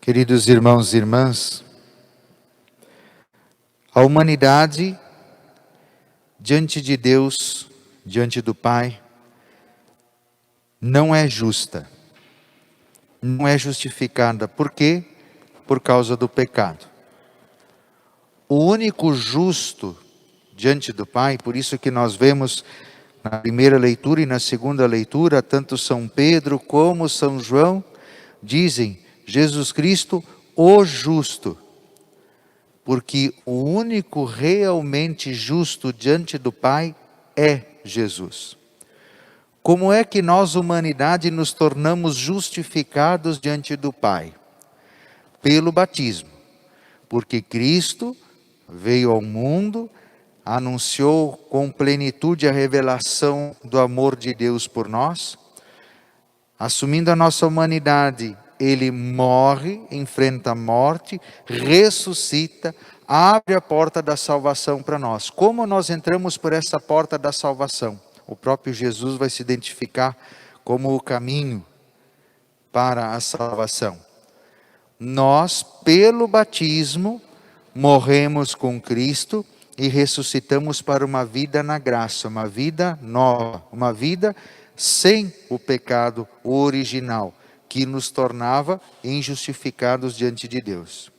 Queridos irmãos e irmãs, a humanidade, diante de Deus, diante do Pai, não é justa, não é justificada. Por quê? Por causa do pecado. O único justo diante do Pai, por isso que nós vemos na primeira leitura e na segunda leitura, tanto São Pedro como São João dizem Jesus Cristo, o justo. Porque o único realmente justo diante do Pai é Jesus. Como é que nós, humanidade, nos tornamos justificados diante do Pai? Pelo batismo. Porque Cristo veio ao mundo, anunciou com plenitude a revelação do amor de Deus por nós. Assumindo a nossa humanidade, Ele morre, enfrenta a morte, ressuscita, abre a porta da salvação para nós. Como nós entramos por essa porta da salvação? O próprio Jesus vai se identificar como o caminho para a salvação. Nós, pelo batismo, morremos com Cristo e ressuscitamos para uma vida na graça, uma vida nova, uma vida sem o pecado original, que nos tornava injustificados diante de Deus.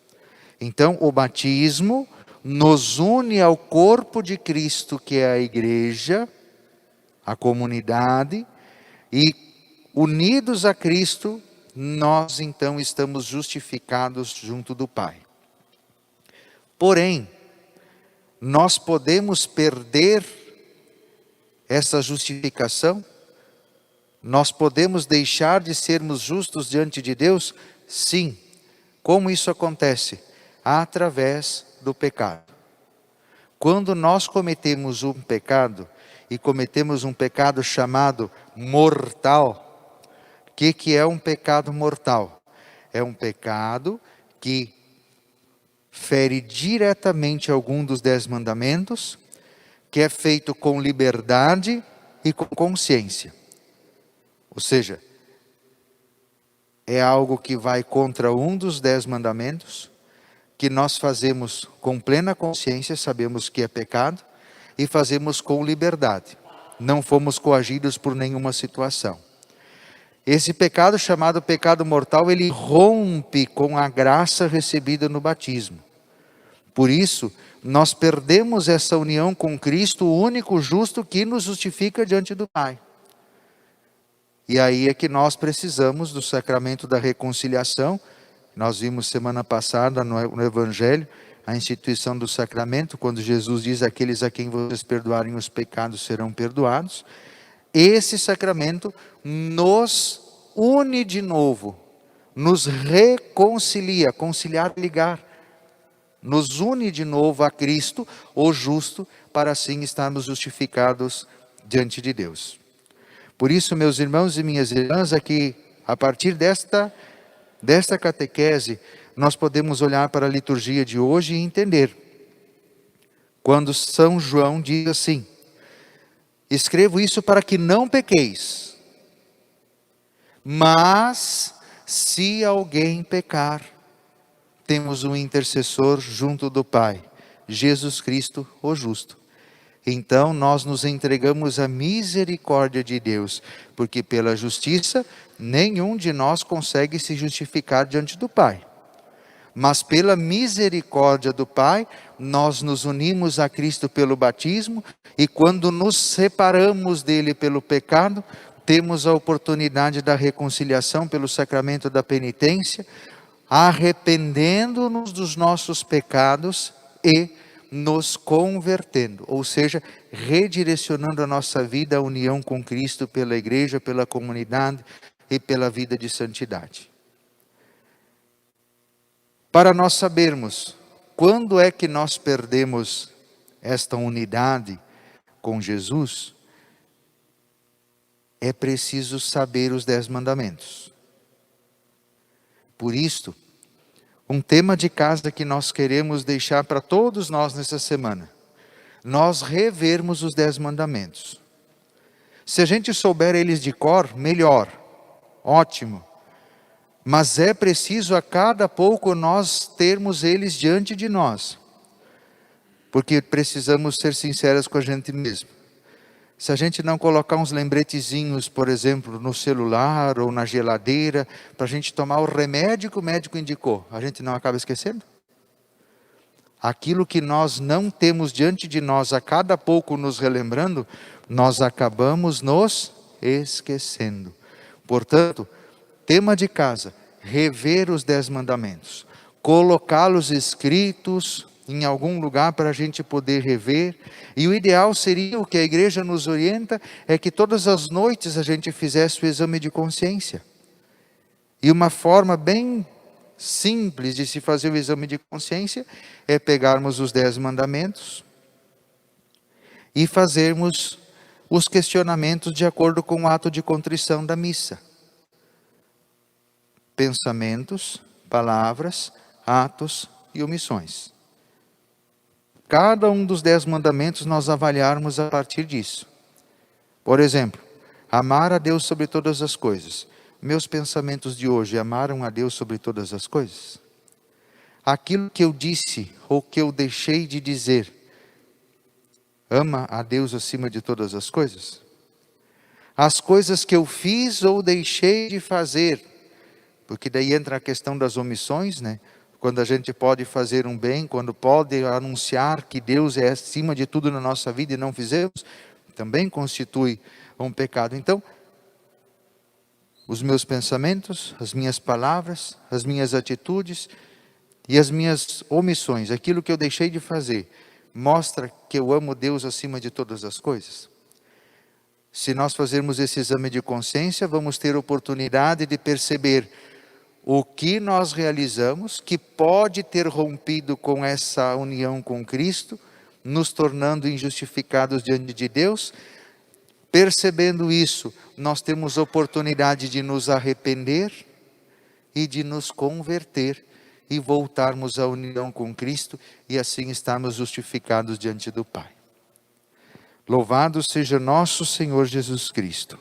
Então, o batismo nos une ao corpo de Cristo, que é a igreja, a comunidade, e unidos a Cristo, nós então estamos justificados junto do Pai. Porém, nós podemos perder essa justificação? Nós podemos deixar de sermos justos diante de Deus? Sim. Como isso acontece? Através do pecado. Quando nós cometemos um pecado, e cometemos um pecado chamado mortal, o que é um pecado mortal? É um pecado que fere diretamente algum dos 10 mandamentos, que é feito com liberdade e com consciência. Ou seja, é algo que vai contra um dos 10 mandamentos, que nós fazemos com plena consciência, sabemos que é pecado, e fazemos com liberdade. Não fomos coagidos por nenhuma situação. Esse pecado, chamado pecado mortal, ele rompe com a graça recebida no batismo. Por isso, nós perdemos essa união com Cristo, o único justo que nos justifica diante do Pai. E aí é que nós precisamos do sacramento da reconciliação. Nós vimos semana passada no Evangelho, a instituição do sacramento, quando Jesus diz: aqueles a quem vocês perdoarem os pecados serão perdoados. Esse sacramento nos une de novo, nos reconcilia, conciliar, ligar, nos une de novo a Cristo, o justo, para assim estarmos justificados diante de Deus. Por isso, meus irmãos e minhas irmãs, aqui, a partir desta catequese, nós podemos olhar para a liturgia de hoje e entender. Quando São João diz assim: escrevo isso para que não pequeis, mas se alguém pecar, temos um intercessor junto do Pai, Jesus Cristo, o justo. Então nós nos entregamos à misericórdia de Deus, porque pela justiça nenhum de nós consegue se justificar diante do Pai. Mas pela misericórdia do Pai, nós nos unimos a Cristo pelo batismo, e quando nos separamos dele pelo pecado, temos a oportunidade da reconciliação pelo sacramento da penitência, arrependendo-nos dos nossos pecados e nos convertendo, ou seja, redirecionando a nossa vida à união com Cristo pela igreja, pela comunidade e pela vida de santidade. Para nós sabermos quando é que nós perdemos esta unidade com Jesus, é preciso saber os 10 mandamentos. Por isso, um tema de casa que nós queremos deixar para todos nós nessa semana: nós revermos os 10 mandamentos. Se a gente souber eles de cor, melhor, ótimo. Mas é preciso a cada pouco nós termos eles diante de nós. Porque precisamos ser sinceros com a gente mesmo. Se a gente não colocar uns lembretezinhos, por exemplo, no celular ou na geladeira, para a gente tomar o remédio que o médico indicou, a gente não acaba esquecendo? Aquilo que nós não temos diante de nós, a cada pouco nos relembrando, nós acabamos nos esquecendo. Portanto, tema de casa, rever os 10 mandamentos, colocá-los escritos em algum lugar para a gente poder rever, e o ideal seria, o que a igreja nos orienta, é que todas as noites a gente fizesse o exame de consciência. E uma forma bem simples de se fazer o exame de consciência é pegarmos os 10 mandamentos e fazermos os questionamentos de acordo com o ato de contrição da missa. Pensamentos, palavras, atos e omissões. Cada um dos 10 mandamentos nós avaliarmos a partir disso. Por exemplo, amar a Deus sobre todas as coisas. Meus pensamentos de hoje amaram a Deus sobre todas as coisas? Aquilo que eu disse ou que eu deixei de dizer, ama a Deus acima de todas as coisas? As coisas que eu fiz ou deixei de fazer, porque daí entra a questão das omissões, né? Quando a gente pode fazer um bem, quando pode anunciar que Deus é acima de tudo na nossa vida e não fizemos, também constitui um pecado. Então, os meus pensamentos, as minhas palavras, as minhas atitudes e as minhas omissões, aquilo que eu deixei de fazer, mostra que eu amo Deus acima de todas as coisas? Se nós fazermos esse exame de consciência, vamos ter oportunidade de perceber o que nós realizamos, que pode ter rompido com essa união com Cristo, nos tornando injustificados diante de Deus. Percebendo isso, nós temos oportunidade de nos arrepender e de nos converter e voltarmos à união com Cristo e assim estarmos justificados diante do Pai. Louvado seja nosso Senhor Jesus Cristo.